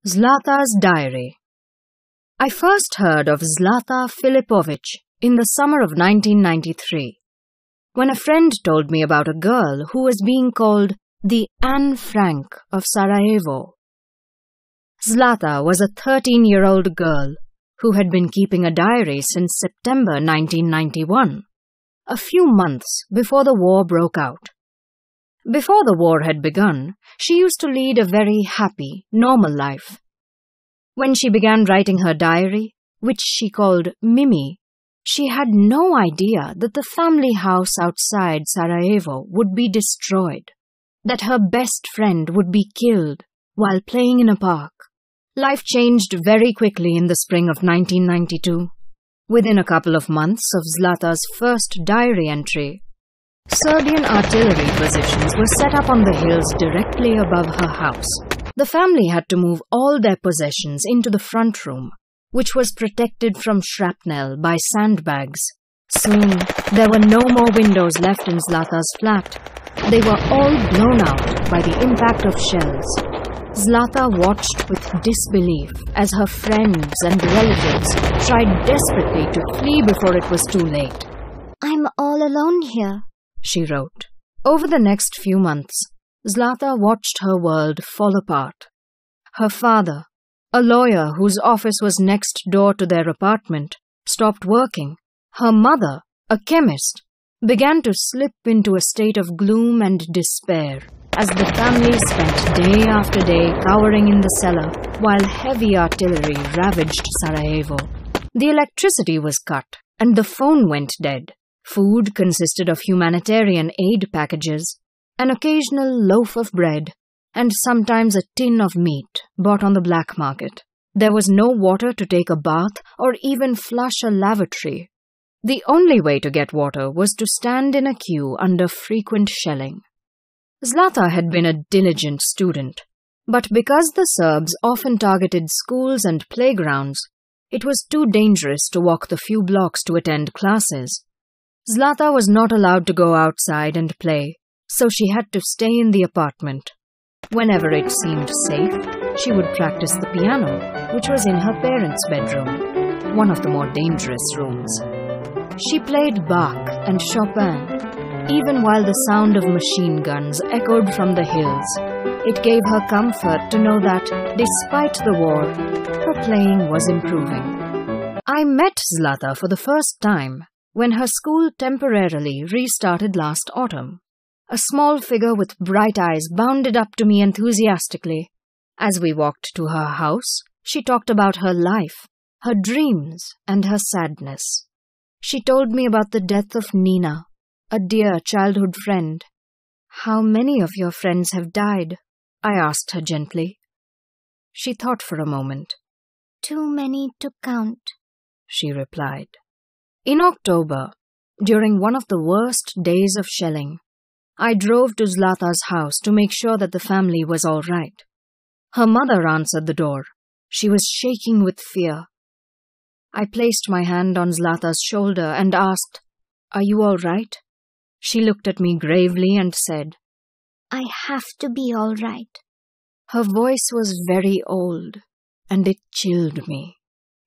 Zlata's Diary. I first heard of Zlata Filipovich in the summer of 1993, when a friend told me about a girl who was being called the Anne Frank of Sarajevo. Zlata was a 13-year-old girl who had been keeping a diary since September 1991, a few months before the war broke out. Before the war had begun, she used to lead a very happy, normal life. When she began writing her diary, which she called Mimi, she had no idea that the family house outside Sarajevo would be destroyed, that her best friend would be killed while playing in a park. Life changed very quickly in the spring of 1992. Within a couple of months of Zlata's first diary entry, Serbian artillery positions were set up on the hills directly above her house. The family had to move all their possessions into the front room, which was protected from shrapnel by sandbags. Soon, there were no more windows left in Zlata's flat. They were all blown out by the impact of shells. Zlata watched with disbelief as her friends and relatives tried desperately to flee before it was too late. "I'm all alone here," she wrote. Over the next few months, Zlata watched her world fall apart. Her father, a lawyer whose office was next door to their apartment, stopped working. Her mother, a chemist, began to slip into a state of gloom and despair as the family spent day after day cowering in the cellar while heavy artillery ravaged Sarajevo. The electricity was cut and the phone went dead. Food consisted of humanitarian aid packages, an occasional loaf of bread, and sometimes a tin of meat bought on the black market. There was no water to take a bath or even flush a lavatory. The only way to get water was to stand in a queue under frequent shelling. Zlata had been a diligent student, but because the Serbs often targeted schools and playgrounds, it was too dangerous to walk the few blocks to attend classes. Zlata was not allowed to go outside and play, so she had to stay in the apartment. Whenever it seemed safe, she would practice the piano, which was in her parents' bedroom, one of the more dangerous rooms. She played Bach and Chopin, even while the sound of machine guns echoed from the hills. It gave her comfort to know that, despite the war, her playing was improving. I met Zlata for the first time when her school temporarily restarted last autumn. A small figure with bright eyes bounded up to me enthusiastically. As we walked to her house, she talked about her life, her dreams, and her sadness. She told me about the death of Nina, a dear childhood friend. "How many of your friends have died?" I asked her gently. She thought for a moment. "Too many to count," she replied. In October, during one of the worst days of shelling, I drove to Zlata's house to make sure that the family was all right. Her mother answered the door. She was shaking with fear. I placed my hand on Zlata's shoulder and asked, "Are you all right?" She looked at me gravely and said, "I have to be all right." Her voice was very old, and it chilled me.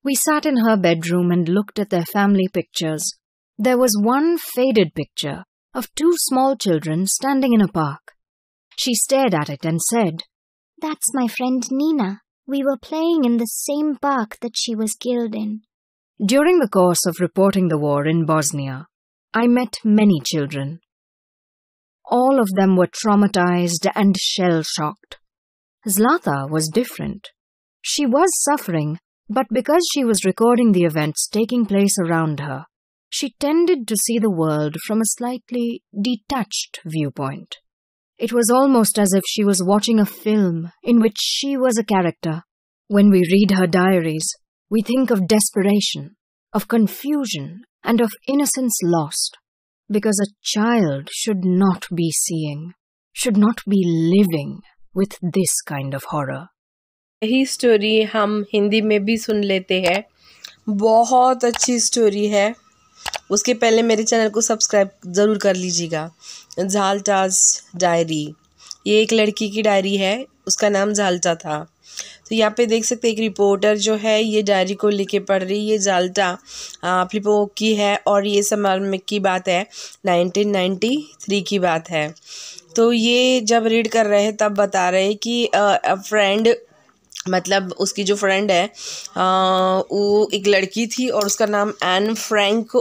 We sat in her bedroom and looked at their family pictures. There was one faded picture of two small children standing in a park. She stared at it and said, "That's my friend Nina. We were playing in the same park that she was killed in." During the course of reporting the war in Bosnia, I met many children. All of them were traumatized and shell-shocked. Zlata was different. She was suffering, but because she was recording the events taking place around her, she tended to see the world from a slightly detached viewpoint. It was almost as if she was watching a film in which she was a character. When we read her diaries, we think of desperation, of confusion, and of innocence lost, because a child should not be seeing, should not be living with this kind of horror. यही story हम हिंदी में भी सुन लेते हैं। बहुत अच्छी story है। उसके पहले मेरे चैनल को सब्सक्राइब ज़रूर कर लीजिएगा। ज़ाल्टा's डायरी, ये एक लड़की की डायरी है, उसका नाम ज़ाल्टा था। तो यहाँ पे देख सकते हैं एक रिपोर्टर जो है ये डायरी को लेके पढ़ रही है। ये जाल्टा फिलिपो की है और ये समय में की बात है 1993 की बात है। तो ये जब रीड कर रहे हैं तब बता रहे हैं कि फ्रेंड, मतलब उसकी जो फ्रेंड है वो एक लड़की थी और उसका नाम एन फ्रैंक,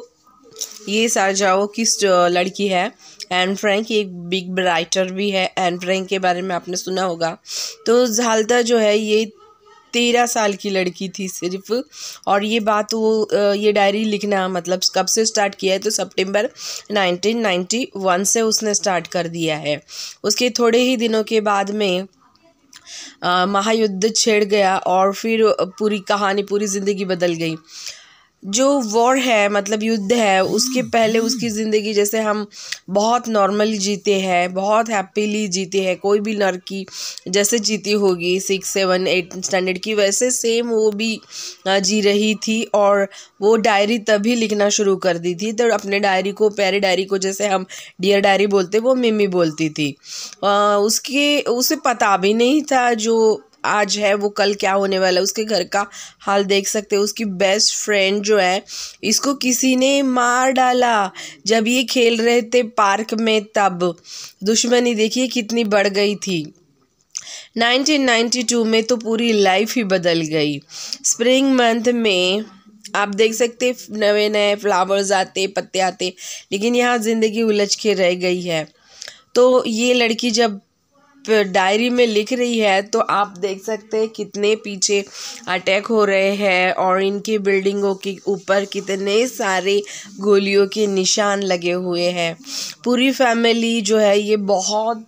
ये सारजाओ की लड़की है। एन फ्रैंक एक बिग राइटर भी है। एन फ्रैंक के बारे में आपने सुना होगा। तो जाल्टा जो है ये 13 साल की लड़की थी सिर्फ, और ये बात वो ये डायरी लिखना मतलब कब से स्टार्ट किया है तो सितंबर 1991 से उसने स्टार्ट कर दिया है। उसके थोड़े ही दिनों के बाद में महायुद्ध छिड़ गया और फिर पूरी कहानी, पूरी ज़िंदगी बदल गई। जो वॉर है मतलब युद्ध है, उसके पहले उसकी ज़िंदगी जैसे हम बहुत नॉर्मली जीते हैं, बहुत हैप्पीली जीते हैं, कोई भी लड़की जैसे जीती होगी 6, 7, 8 स्टैंडर्ड की, वैसे सेम वो भी जी रही थी। और वो डायरी तभी लिखना शुरू कर दी थी। तो अपने डायरी को, प्यारी डायरी को जैसे हम डियर डायरी बोलते, वो मिमी बोलती थी। उसे पता भी नहीं था जो आज है वो कल क्या होने वाला है। उसके घर का हाल देख सकते हो। उसकी बेस्ट फ्रेंड जो है, इसको किसी ने मार डाला जब ये खेल रहे थे पार्क में, तब दुश्मनी देखिए कितनी बढ़ गई थी। 1992 में तो पूरी लाइफ ही बदल गई। स्प्रिंग मंथ में आप देख सकते नए नए फ्लावर्स आते, पत्ते आते, लेकिन यहाँ ज़िंदगी उलझ के रह गई है। तो ये लड़की जब डायरी में लिख रही है तो आप देख सकते हैं कितने पीछे अटैक हो रहे हैं और इनकी बिल्डिंगों के ऊपर कितने सारे गोलियों के निशान लगे हुए हैं। पूरी फैमिली जो है ये बहुत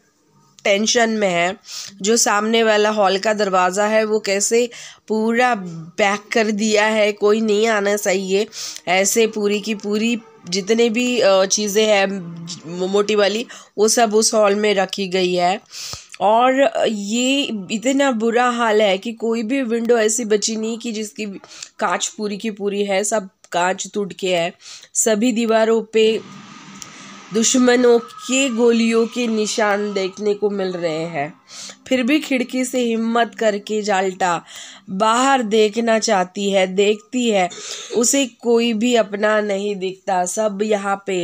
टेंशन में है। जो सामने वाला हॉल का दरवाज़ा है वो कैसे पूरा पैक कर दिया है, कोई नहीं आना चाहिए, ऐसे पूरी की पूरी जितने भी चीज़ें हैं मोटी वाली वो सब उस हॉल में रखी गई है। और ये इतना बुरा हाल है कि कोई भी विंडो ऐसी बची नहीं कि जिसकी कांच पूरी की पूरी है, सब कांच टूट के है। सभी दीवारों पे दुश्मनों के गोलियों के निशान देखने को मिल रहे हैं। फिर भी खिड़की से हिम्मत करके जाल्टा बाहर देखना चाहती है, देखती है, उसे कोई भी अपना नहीं दिखता। सब यहाँ पे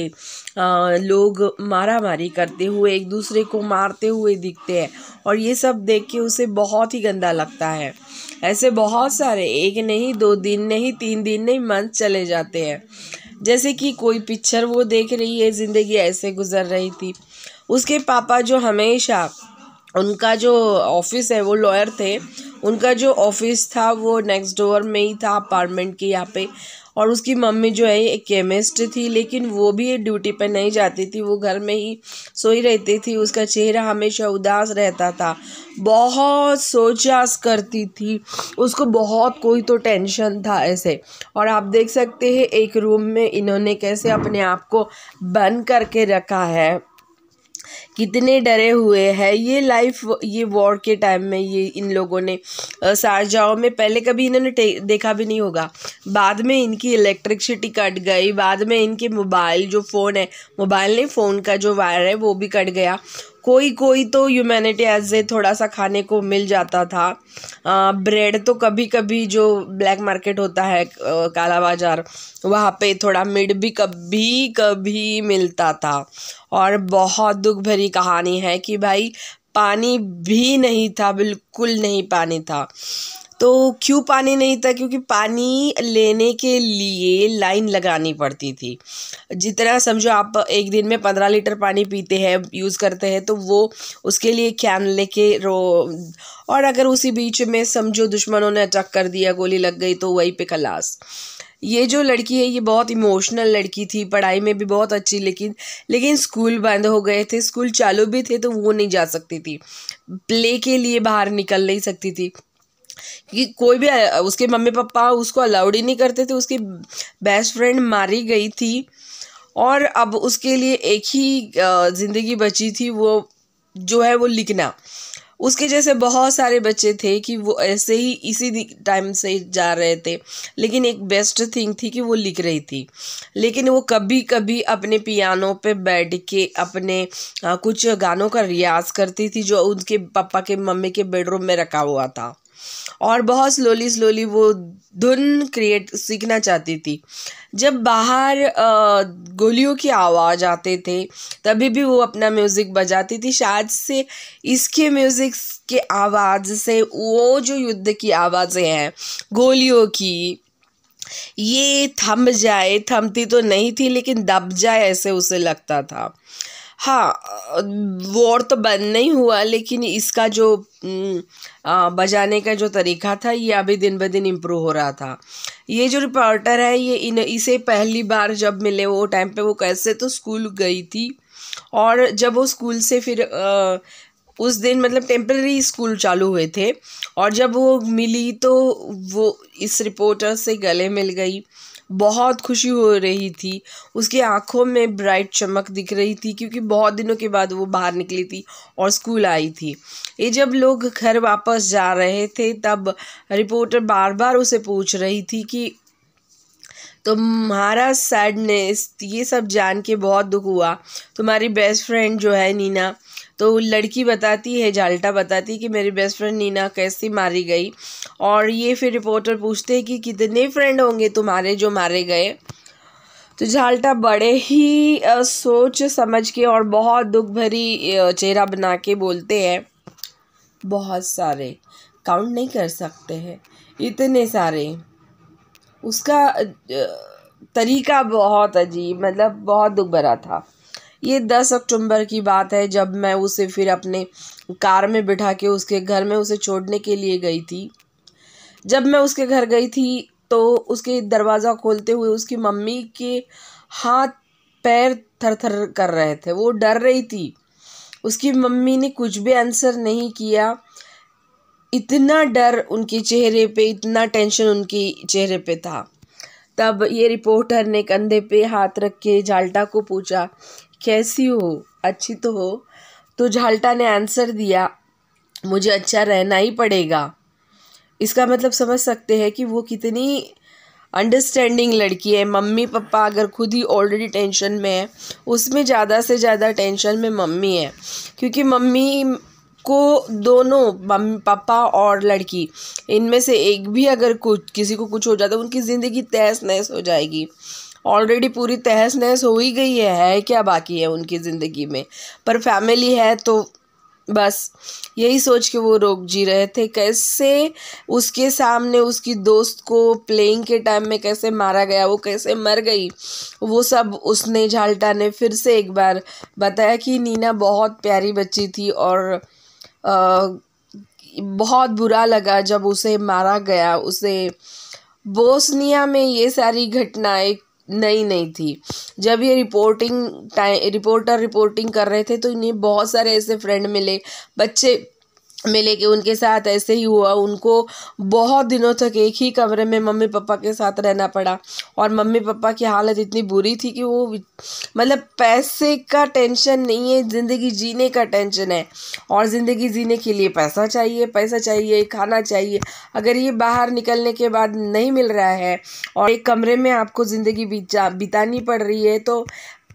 लोग मारामारी करते हुए, एक दूसरे को मारते हुए दिखते हैं और ये सब देख के उसे बहुत ही गंदा लगता है। ऐसे बहुत सारे, एक नहीं, 2 दिन नहीं, 3 दिन नहीं, मंथ चले जाते हैं। जैसे कि कोई पिक्चर वो देख रही है, ज़िंदगी ऐसे गुजर रही थी। उसके पापा जो हमेशा, उनका जो ऑफिस है वो लॉयर थे, उनका जो ऑफिस था वो नेक्स्ट डोर में ही था अपार्टमेंट के यहाँ पे। और उसकी मम्मी जो है एक केमिस्ट थी, लेकिन वो भी ड्यूटी पर नहीं जाती थी, वो घर में ही सोई रहती थी। उसका चेहरा हमेशा उदास रहता था, बहुत सोचास करती थी, उसको बहुत कोई तो टेंशन था ऐसे। और आप देख सकते हैं एक रूम में इन्होंने कैसे अपने आप को बंद करके रखा है, कितने डरे हुए हैं। ये लाइफ, ये वॉर के टाइम में ये इन लोगों ने शारजाह में पहले कभी इन्होंने देखा भी नहीं होगा। बाद में इनकी इलेक्ट्रिसिटी कट गई, बाद में इनके मोबाइल जो फ़ोन है, मोबाइल नहीं फ़ोन का जो वायर है वो भी कट गया। कोई तो ह्यूमैनिटी ऐसे थोड़ा सा खाने को मिल जाता था। ब्रेड तो कभी कभी जो ब्लैक मार्केट होता है, काला बाज़ार, वहाँ पे थोड़ा मीट भी कभी कभी मिलता था। और बहुत दुख भरी कहानी है कि भाई पानी भी नहीं था, बिल्कुल नहीं पानी था। तो क्यों पानी नहीं था? क्योंकि पानी लेने के लिए लाइन लगानी पड़ती थी। जितना समझो आप एक दिन में 15 लीटर पानी पीते हैं, यूज़ करते हैं, तो वो उसके लिए कैन लेके और अगर उसी बीच में समझो दुश्मनों ने अटैक कर दिया, गोली लग गई, तो वहीं पे खलास। ये जो लड़की है ये बहुत इमोशनल लड़की थी, पढ़ाई में भी बहुत अच्छी, लेकिन स्कूल बंद हो गए थे, स्कूल चालू भी थे तो वो नहीं जा सकती थी, प्ले के लिए बाहर निकल नहीं सकती थी कि कोई भी, उसके मम्मी पापा उसको अलाउड ही नहीं करते थे। उसकी बेस्ट फ्रेंड मारी गई थी और अब उसके लिए एक ही ज़िंदगी बची थी, वो जो है वो लिखना। उसके जैसे बहुत सारे बच्चे थे कि वो ऐसे ही इसी टाइम से जा रहे थे, लेकिन एक बेस्ट थिंग थी कि वो लिख रही थी। लेकिन वो कभी कभी अपने पियानो पे बैठ के अपने कुछ गानों का रियाज करती थी जो उनके पापा के मम्मी के बेडरूम में रखा हुआ था। और बहुत स्लोली वो धुन सीखना चाहती थी। जब बाहर गोलियों की आवाज़ आते थे तभी भी वो अपना म्यूज़िक बजाती थी। शायद से इसके म्यूज़िक के आवाज़ से वो जो युद्ध की आवाज़ें हैं गोलियों की, ये थम जाए, थमती तो नहीं थी लेकिन दब जाए ऐसे उसे लगता था। हाँ, वॉर तो बंद नहीं हुआ लेकिन इसका जो बजाने का जो तरीका था ये अभी दिन ब दिन इम्प्रूव हो रहा था। ये जो रिपोर्टर है ये इसे पहली बार जब मिले वो टाइम पे वो कैसे तो स्कूल गई थी, और जब वो स्कूल से फिर उस दिन मतलब टेम्पररी स्कूल चालू हुए थे, और जब वो मिली तो वो इस रिपोर्टर से गले मिल गई। बहुत खुशी हो रही थी, उसकी आंखों में ब्राइट चमक दिख रही थी क्योंकि बहुत दिनों के बाद वो बाहर निकली थी और स्कूल आई थी। ये जब लोग घर वापस जा रहे थे तब रिपोर्टर बार बार उसे पूछ रही थी कि तुम्हारा सैडनेस, ये सब जान के बहुत दुख हुआ, तुम्हारी बेस्ट फ्रेंड जो है नीना, तो लड़की बताती है, जाल्टा बताती कि मेरी बेस्ट फ्रेंड नीना कैसी मारी गई। और ये फिर रिपोर्टर पूछते हैं कि कितने फ्रेंड होंगे तुम्हारे जो मारे गए। तो जाल्टा बड़े ही सोच समझ के और बहुत दुख भरी चेहरा बना के बोलते हैं, बहुत सारे, काउंट नहीं कर सकते हैं, इतने सारे। उसका तरीका बहुत अजीब, मतलब बहुत दुख भरा था। ये 10 अक्टूबर की बात है जब मैं उसे फिर अपने कार में बिठा के उसके घर में उसे छोड़ने के लिए गई थी। जब मैं उसके घर गई थी तो उसके दरवाज़ा खोलते हुए उसकी मम्मी के हाथ पैर थर-थर कर रहे थे, वो डर रही थी। उसकी मम्मी ने कुछ भी आंसर नहीं किया, इतना डर उनके चेहरे पे, इतना टेंशन उनके चेहरे पे था। तब ये रिपोर्टर ने कंधे पे हाथ रख के जाल्टा को पूछा, कैसी हो, अच्छी तो हो? तो जाल्टा ने आंसर दिया, मुझे अच्छा रहना ही पड़ेगा। इसका मतलब समझ सकते हैं कि वो कितनी अंडरस्टैंडिंग लड़की है। मम्मी पापा अगर खुद ही ऑलरेडी टेंशन में है, उसमें ज़्यादा से ज़्यादा टेंशन में मम्मी है, क्योंकि मम्मी को दोनों, मम्मी पापा और लड़की, इनमें से एक भी अगर किसी को कुछ हो जाता है उनकी ज़िंदगी तहस नहस हो जाएगी। ऑलरेडी पूरी तहस नहस हो ही गई है क्या बाकी है उनकी ज़िंदगी में, पर फैमिली है तो बस यही सोच के वो रोक जी रहे थे। कैसे उसके सामने उसकी दोस्त को प्लेइंग के टाइम में कैसे मारा गया, वो कैसे मर गई, वो सब उसने, जाल्टा ने फिर से एक बार बताया कि नीना बहुत प्यारी बच्ची थी और बहुत बुरा लगा जब उसे मारा गया। उसे बोस्निया में ये सारी घटनाएं नहीं थी। जब ये रिपोर्टर रिपोर्टिंग कर रहे थे तो इन्हें बहुत सारे ऐसे फ्रेंड मिले, बच्चे मिले कि उनके साथ ऐसे ही हुआ। उनको बहुत दिनों तक एक ही कमरे में मम्मी पापा के साथ रहना पड़ा, और मम्मी पापा की हालत इतनी बुरी थी कि वो, मतलब पैसे का टेंशन नहीं है, ज़िंदगी जीने का टेंशन है। और ज़िंदगी जीने के लिए पैसा चाहिए, खाना चाहिए। अगर ये बाहर निकलने के बाद नहीं मिल रहा है और एक कमरे में आपको ज़िंदगी बितानी पड़ रही है तो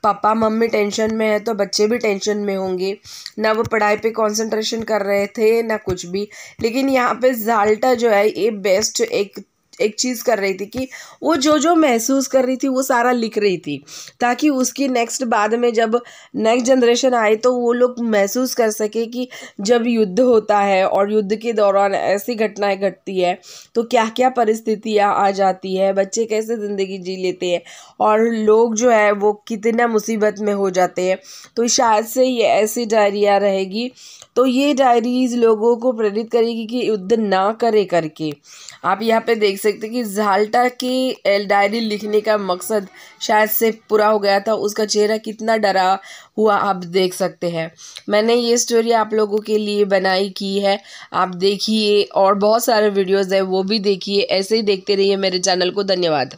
पापा मम्मी टेंशन में है तो बच्चे भी टेंशन में होंगे। ना वो पढ़ाई पे कंसंट्रेशन कर रहे थे ना कुछ भी। लेकिन यहाँ पे जाल्टा जो है ये बेस्ट एक चीज़ कर रही थी कि वो जो महसूस कर रही थी वो सारा लिख रही थी, ताकि उसकी नेक्स्ट बाद में जब नेक्स्ट जनरेशन आए तो वो लोग महसूस कर सके कि जब युद्ध होता है और युद्ध के दौरान ऐसी घटनाएं घटती है तो क्या क्या परिस्थितियाँ आ जाती है, बच्चे कैसे ज़िंदगी जी लेते हैं और लोग जो है वो कितना मुसीबत में हो जाते हैं। तो शायद से ये ऐसी डायरियाँ रहेगी, तो ये डायरीज लोगों को प्रेरित करेगी कि युद्ध ना करे करके। आप यहाँ पे देख सकते हैं कि जाल्टा की डायरी लिखने का मकसद शायद से पूरा हो गया था। उसका चेहरा कितना डरा हुआ आप देख सकते हैं। मैंने ये स्टोरी आप लोगों के लिए बनाई की है, आप देखिए, और बहुत सारे वीडियोस हैं वो भी देखिए। ऐसे ही देखते रहिए मेरे चैनल को। धन्यवाद।